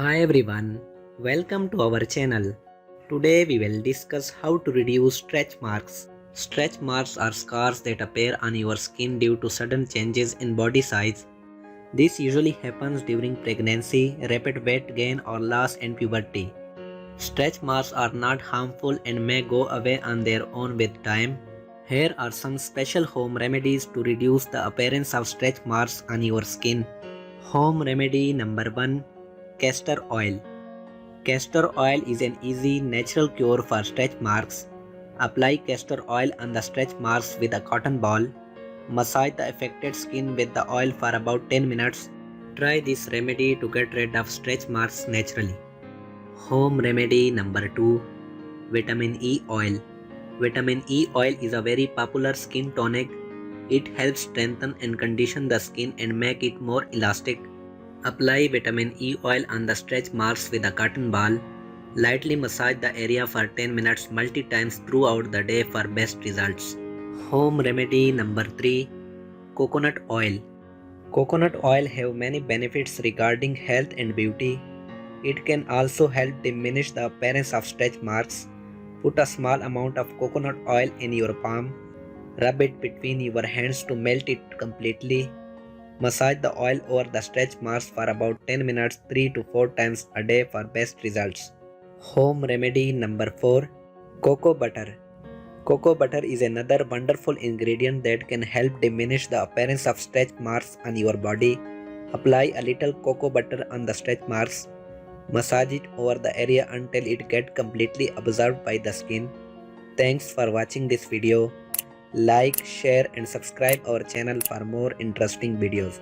Hi everyone, welcome to our channel. Today we will discuss how to reduce stretch marks. Stretch marks are scars that appear on your skin due to sudden changes in body size. This usually happens during pregnancy, rapid weight gain or loss and puberty. Stretch marks are not harmful and may go away on their own with time. Here are some special home remedies to reduce the appearance of stretch marks on your skin. Home remedy number 1, Castor Oil. Castor oil is an easy, natural cure for stretch marks. Apply castor oil on the stretch marks with a cotton ball. Massage the affected skin with the oil for about 10 minutes. Try this remedy to get rid of stretch marks naturally. Home remedy number 2, Vitamin E oil. Vitamin E oil is a very popular skin tonic. It helps strengthen and condition the skin and make it more elastic. Apply vitamin E oil on the stretch marks with a cotton ball. Lightly massage the area for 10 minutes multiple times throughout the day for best results. Home remedy number 3, Coconut oil. Coconut oil have many benefits regarding health and beauty. It can also help diminish the appearance of stretch marks. Put a small amount of coconut oil in your palm. Rub it between your hands to melt it completely. Massage the oil over the stretch marks for about 10 minutes 3 to 4 times a day for best results. Home remedy number 4, Cocoa butter. Cocoa butter is another wonderful ingredient that can help diminish the appearance of stretch marks on your body. Apply a little cocoa butter on the stretch marks. Massage it over the area until it gets completely absorbed by the skin. Thanks for watching this video. Like, share and subscribe our channel for more interesting videos.